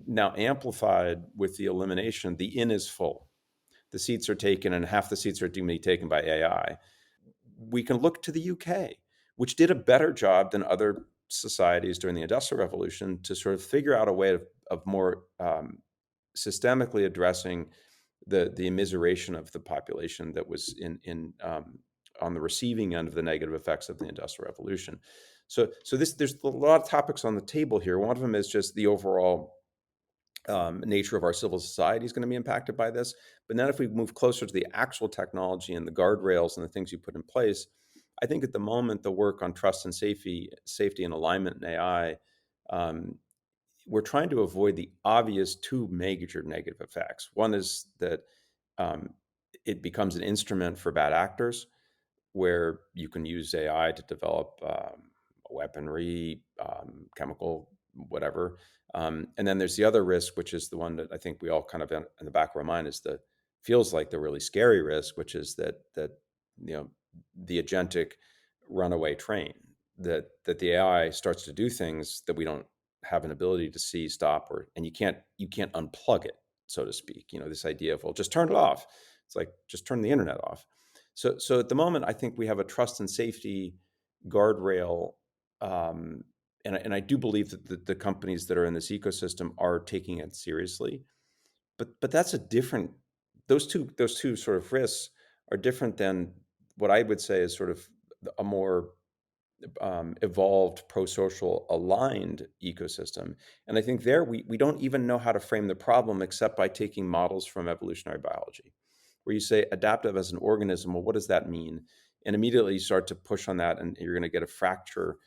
now amplified with the elimination, the inn is full. The seats are taken, and half the seats are going to be taken by AI. We can look to the UK, which did a better job than other societies during the Industrial Revolution to sort of figure out a way of more systemically addressing the immiseration of the population that was in on the receiving end of the negative effects of the Industrial Revolution. So there's a lot of topics on the table here. One of them is just the overall nature of our civil society is going to be impacted by this. But then if we move closer to the actual technology and the guardrails and the things you put in place, I think at the moment the work on trust and safety and alignment in AI, um, we're trying to avoid the obvious two major negative effects. One is that um, it becomes an instrument for bad actors, where you can use AI to develop weaponry, chemical, whatever. And then there's the other risk, which is the one that I think we all kind of in the back of our mind is feels like the really scary risk, which is that the agentic runaway train, that the AI starts to do things that we don't have an ability to see, stop, and you can't unplug it, so to speak. This idea of, well, just turn it off. It's like, just turn the internet off. So at the moment, I think we have a trust and safety guardrail, um, and I do believe that the companies that are in this ecosystem are taking it seriously. But that's a different. Those two sort of risks are different than what I would say is sort of a more evolved, pro-social, aligned ecosystem. And I think there we don't even know how to frame the problem except by taking models from evolutionary biology, where you say adaptive as an organism. Well, what does that mean? And immediately you start to push on that, and you're going to get a fracture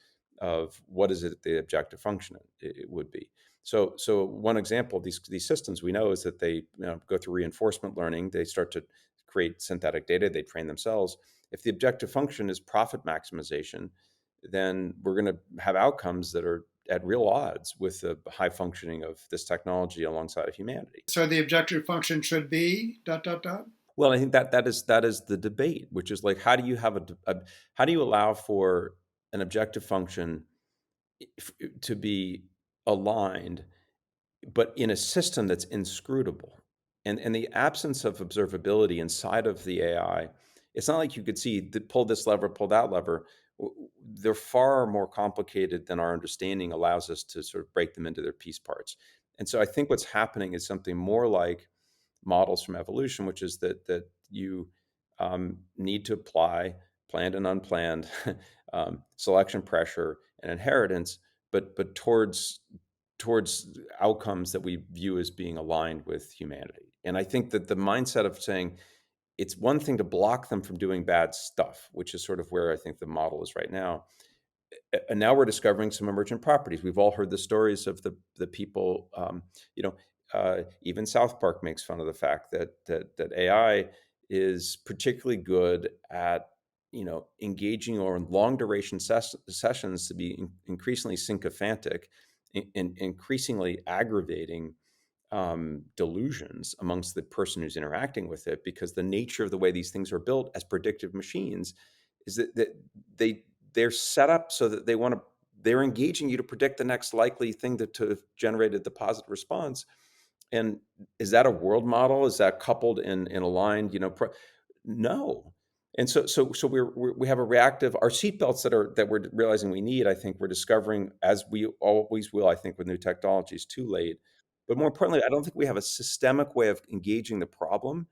of what is it the objective function it would be. So one example of these systems we know is that they go through reinforcement learning. They start to create synthetic data. They train themselves. If the objective function is profit maximization, then we're going to have outcomes that are at real odds with the high functioning of this technology alongside of humanity. So the objective function should be dot dot dot. Well, I think that is the debate, which is like, how do you have how do you allow for an objective function to be aligned, but in a system that's inscrutable? And the absence of observability inside of the AI, it's not like you could see pull this lever, pull that lever. They're far more complicated than our understanding allows us to sort of break them into their piece parts. And so I think what's happening is something more like models from evolution, which is that you need to apply planned and unplanned selection pressure and inheritance, but towards outcomes that we view as being aligned with humanity. And I think that the mindset of saying it's one thing to block them from doing bad stuff, which is sort of where I think the model is right now. And now we're discovering some emergent properties. We've all heard the stories of the people. You know, even South Park makes fun of the fact that AI is particularly good at engaging or in long duration sessions to be increasingly sycophantic, increasingly aggravating delusions amongst the person who's interacting with it, because the nature of the way these things are built as predictive machines is that they're set up so that they're engaging you to predict the next likely thing to have generated the positive response. And is that a world model? Is that coupled in aligned? No. And so we have a reactive. Our seatbelts that we're realizing we need. I think we're discovering, as we always will. I think with new technologies, too late. But more importantly, I don't think we have a systemic way of engaging the problem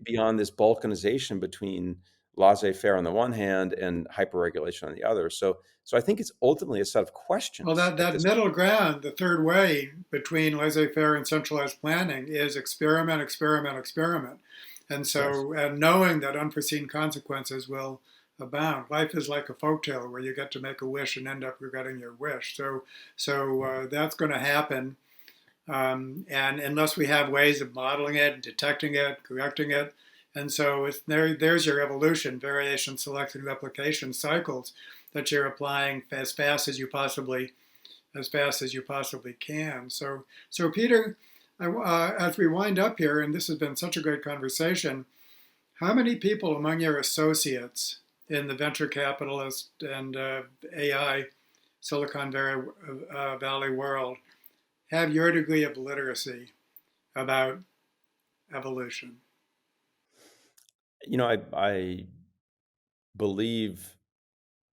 beyond this balkanization between laissez-faire on the one hand and hyperregulation on the other. So I think it's ultimately a set of Well, questions at that this. middle ground, the third way between laissez-faire and centralized planning, is experiment, experiment, experiment. And Yes. so, and knowing that unforeseen consequences will abound. Life is like a folktale where you get to make a wish and end up regretting your wish. So that's going to happen. And unless we have ways of modeling it, detecting it, correcting it, and so there's your evolution: variation, selection, replication cycles that you're applying as fast as you possibly can. So Peter, as we wind up here, and this has been such a great conversation, how many people among your associates in the venture capitalist and AI Silicon Valley world have your degree of literacy about evolution? I believe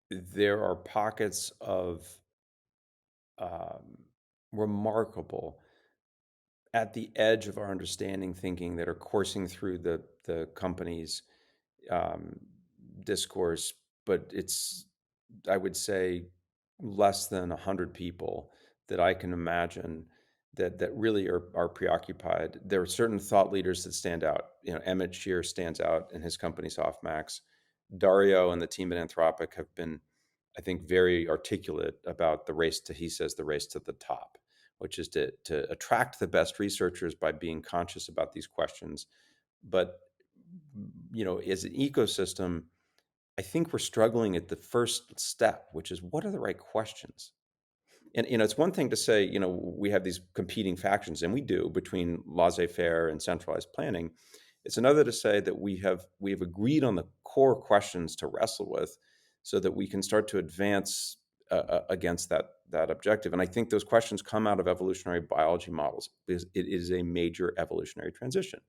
there are pockets of um, remarkable at the edge of our understanding thinking that are coursing through the company's um, discourse, but it's, I would say, less than 100 people that I can imagine that really are preoccupied. There are certain thought leaders that stand out. Emmett Shear stands out in his company SoftMax. Dario and the team at Anthropic have been, I think, very articulate about he says, the race to the top, which is to attract the best researchers by being conscious about these questions. But, as an ecosystem, I think we're struggling at the first step, which is, what are the right questions? And it's one thing to say, we have these competing factions, and we do, between laissez-faire and centralized planning. It's another to say that we have agreed on the core questions to wrestle with, so that we can start to advance against that objective. And I think those questions come out of evolutionary biology models, because it is a major evolutionary transition,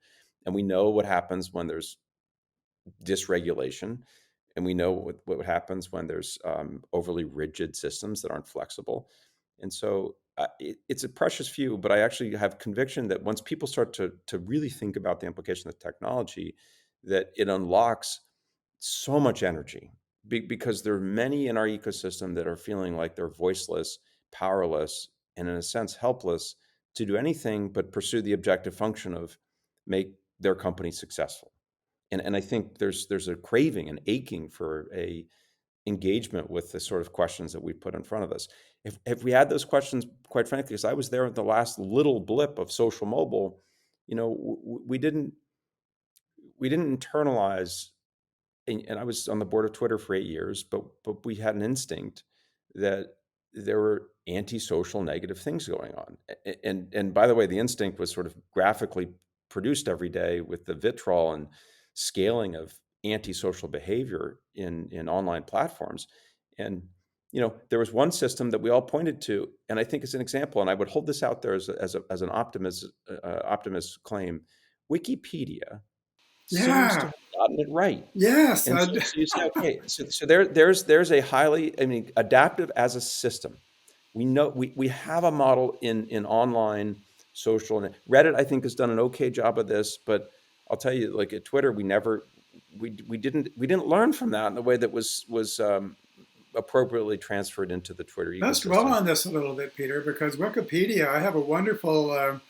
and we know what happens when there's dysregulation, and we know what happens when there's overly rigid systems that aren't flexible. And so it's a precious few, but I actually have conviction that once people start to really think about the implication of technology, that it unlocks so much energy, because there are many in our ecosystem that are feeling like they're voiceless, powerless, and in a sense helpless to do anything but pursue the objective function of make their company successful. And I think there's a craving, an aching for a engagement with the sort of questions that we put in front of us. If we had those questions, quite frankly, because I was there at the last little blip of social mobile, we didn't internalize. And I was on the board of Twitter for 8 years, but we had an instinct that there were antisocial negative things going on. And by the way, the instinct was sort of graphically produced every day with the vitriol and scaling of antisocial behavior in online platforms. And there was one system that we all pointed to, and I think it's an example. And I would hold this out there as an optimist claim. Wikipedia seems to Yeah. have gotten it right. Yes. And so you say, okay, so there's a highly, I mean, adaptive as a system. We know we have a model in online social, and Reddit, I think, has done an okay job of this. But I'll tell you, like at Twitter, we never. we didn't learn from that in the way that was appropriately transferred into the Twitter Let's dwell ecosystem. on this a little bit, Peter, because Wikipedia, I have a wonderful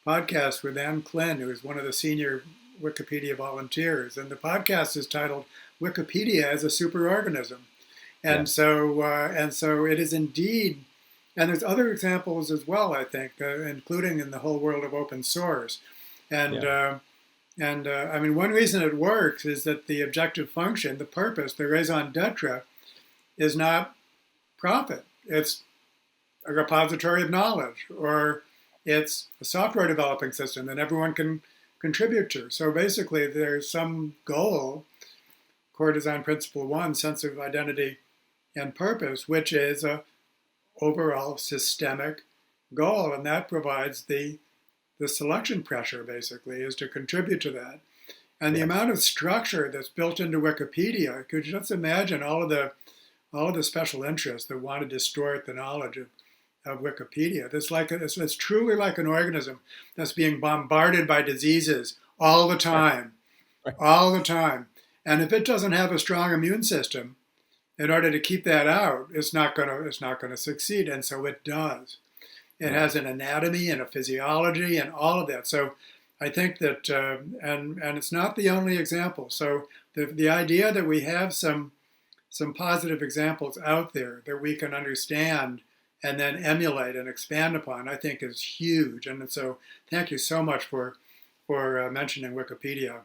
podcast with Ann Klin, who is one of the senior Wikipedia volunteers. And the podcast is titled Wikipedia as a Superorganism. Yeah, And so it is indeed, and there's other examples as well, I think, including in the whole world of open source. And yeah, I mean, one reason it works is that the objective function, the purpose, the raison d'etre, is not profit. It's a repository of knowledge, or it's a software developing system that everyone can contribute to. So basically, there's some goal, core design principle one, sense of identity and purpose, which is a overall systemic goal, and that provides the selection pressure. Basically, is to contribute to that. And the yeah, amount of structure that's built into Wikipedia, could you just imagine all of the special interests that want to distort the knowledge of Wikipedia? It's truly like an organism that's being bombarded by diseases all the right, time, right, all the time. And if it doesn't have a strong immune system, in order to keep that out, it's not gonna succeed. And so it does. It yeah, has an anatomy and a physiology and all of that. So I think that, and it's not the only example. So the idea that we have some positive examples out there that we can understand and then emulate and expand upon, I think is huge. And so thank you so much for mentioning Wikipedia.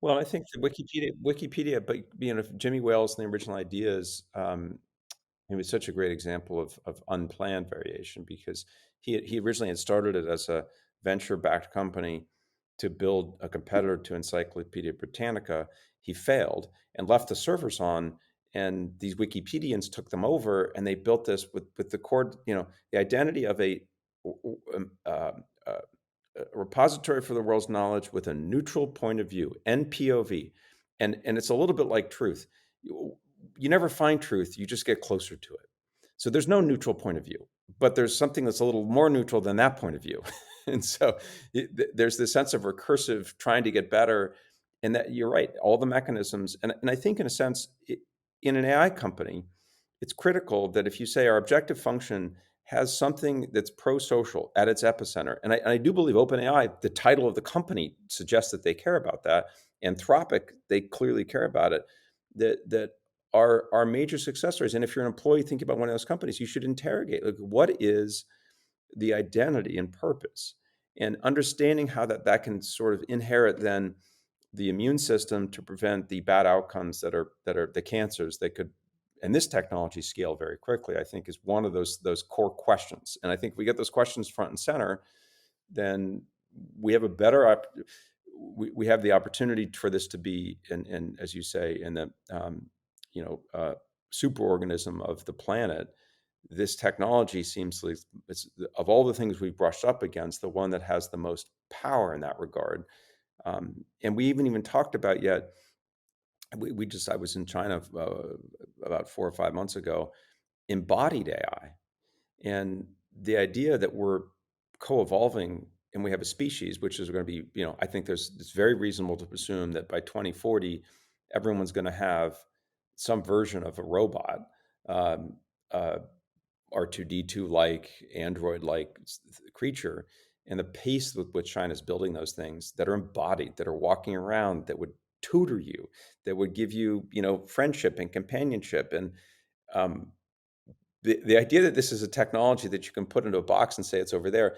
Well, I think the Wikipedia, but Jimmy Wales and the original ideas, he was such a great example of unplanned variation because he originally had started it as a venture-backed company to build a competitor to Encyclopedia Britannica. He failed and left the servers on, and these Wikipedians took them over, and they built this with the core, the identity of um, uh, uh, a repository for the world's knowledge with a neutral point of view, NPOV. And it's a little bit like truth. You never find truth, you just get closer to it. So there's no neutral point of view, but there's something that's a little more neutral than that point of view. And so there's this sense of recursive trying to get better. And that you're right, all the mechanisms. And I think, in a sense, in an AI company, it's critical that if you say our objective function has something that's pro-social at its epicenter. And I do believe OpenAI, the title of the company suggests that they care about that. Anthropic, they clearly care about it. That are major success stories. And if you're an employee thinking about one of those companies, you should interrogate, like, what is the identity and purpose, and understanding how that can sort of inherit then the immune system to prevent the bad outcomes that are the cancers that could, and this technology scale very quickly, I think, is one of those core questions. And I think if we get those questions front and center, then we have a better we have the opportunity for this to be, and as you say, in the you know superorganism of the planet. This technology seems like it's, of all the things we've brushed up against, the one that has the most power in that regard. And we even talked about yet. We just I was in China about 4 or 5 months ago. Embodied AI, and the idea that we're co-evolving and we have a species which is going to be, I think it's very reasonable to presume that by 2040 everyone's going to have some version of a robot, um, uh, R2D2 like, Android like creature. And the pace with which China's building those things that are embodied, that are walking around, that would tutor you, that would give you, friendship and companionship. And um, the idea that this is a technology that you can put into a box and say it's over there,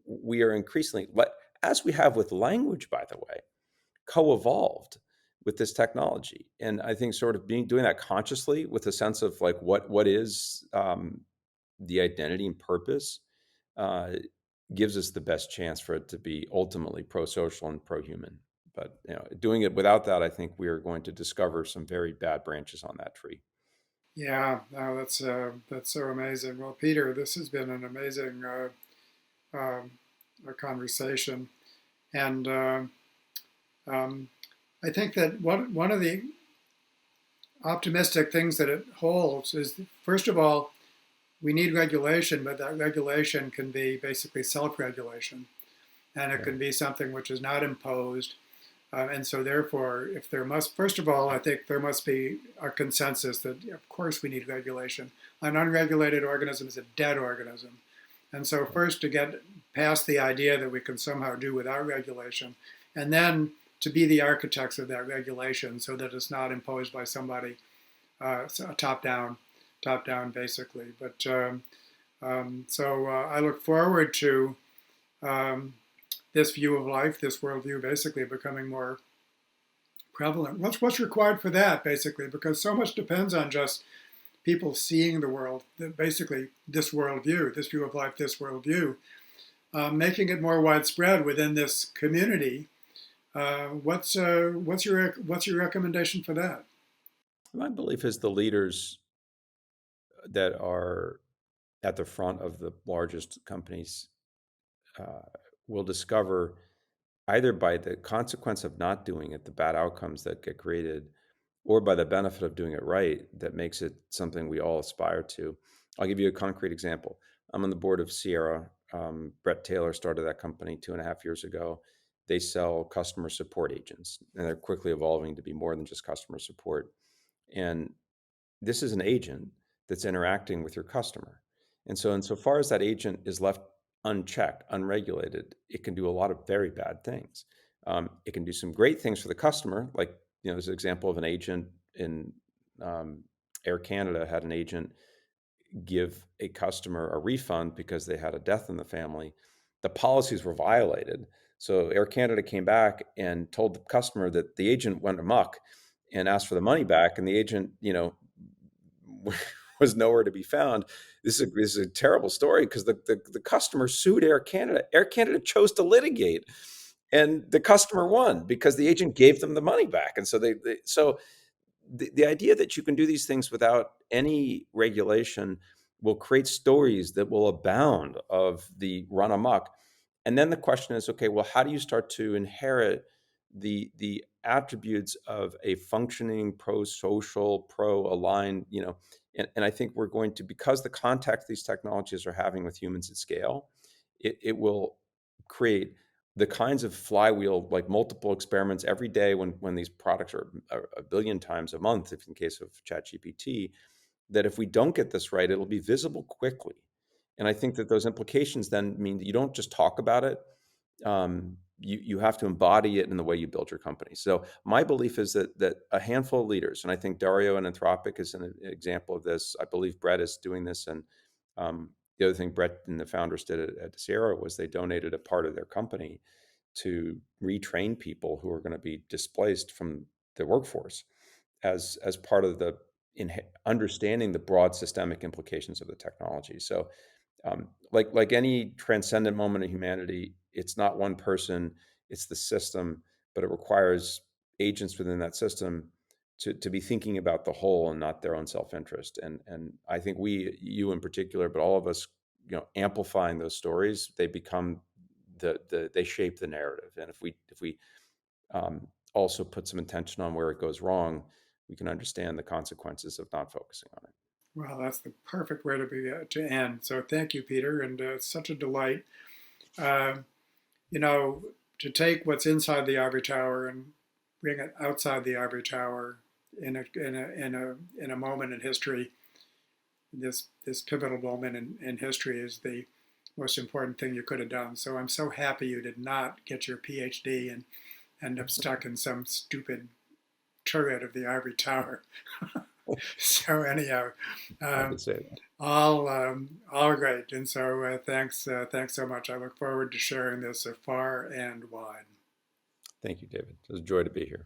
we are increasingly, as we have with language, by the way, co-evolved with this technology. And I think sort of doing that consciously with a sense of like what is the identity and purpose, uh, gives us the best chance for it to be ultimately pro-social and pro-human. But doing it without that, I think we are going to discover some very bad branches on that tree. Yeah, no, that's so amazing. Well, Peter, this has been an amazing um, conversation, and um, I think that one of the optimistic things that it holds is, first of all, we need regulation, but that regulation can be basically self-regulation, and it Yeah. can be something which is not imposed, And so therefore, if there must, first of all, I think there must be a consensus that, of course, we need regulation. An unregulated organism is a dead organism. And so first to get past the idea that we can somehow do without regulation, and then to be the architects of that regulation so that it's not imposed by somebody top down basically. But I look forward to um, this view of life, this worldview, basically becoming more prevalent. What's required for that, basically? Because so much depends on just people seeing the world, basically this worldview, this view of life, this worldview, making it more widespread within this community. What's your recommendation for that? My belief is the leaders that are at the front of the largest companies uh, will discover either by the consequence of not doing it, the bad outcomes that get created, or by the benefit of doing it right, that makes it something we all aspire to. I'll give you a concrete example. I'm on the board of Sierra. Brett Taylor started that company 2.5 years ago. They sell customer support agents, and they're quickly evolving to be more than just customer support. And this is an agent that's interacting with your customer. And so, insofar as that agent is left unchecked, unregulated, it can do a lot of very bad things. It can do some great things for the customer, like there's an example of an agent in um, Air Canada had an agent give a customer a refund because they had a death in the family. The policies were violated. So Air Canada came back and told the customer that the agent went amok and asked for the money back. And the agent, was nowhere to be found. This is a terrible story because the customer sued Air Canada. Air Canada chose to litigate, and the customer won because the agent gave them the money back. And so the idea that you can do these things without any regulation will create stories that will abound of the run amok. And then the question is, okay, well, how do you start to inherit the attributes of a functioning pro-social, pro-aligned, and I think we're going to, because the contact these technologies are having with humans at scale, it will create the kinds of flywheel, like multiple experiments every day when these products are a billion times a month, if in case of ChatGPT, that if we don't get this right, it'll be visible quickly. And I think that those implications then mean that you don't just talk about it. You have to embody it in the way you build your company. So my belief is that a handful of leaders, and I think Dario and Anthropic is an example of this. I believe Brett is doing this, and the other thing Brett and the founders did at Sierra was they donated a part of their company to retrain people who are going to be displaced from the workforce as part of the in understanding the broad systemic implications of the technology. So, like any transcendent moment in humanity, it's not one person, it's the system, but it requires agents within that system to be thinking about the whole and not their own self-interest. And I think you in particular, but all of us, amplifying those stories, they become they shape the narrative. And if we also put some attention on where it goes wrong, we can understand the consequences of not focusing on it. Well, that's the perfect way to end. So thank you, Peter, and it's such a delight. Uh, you know, to take what's inside the ivory tower and bring it outside the ivory tower in a moment in history. This pivotal moment in history is the most important thing you could have done. So I'm so happy you did not get your PhD and end up stuck in some stupid turret of the ivory tower. So anyhow, I could um, say that. all great. And so thanks so much. I look forward to sharing this far and wide. Thank you, David. It was a joy to be here.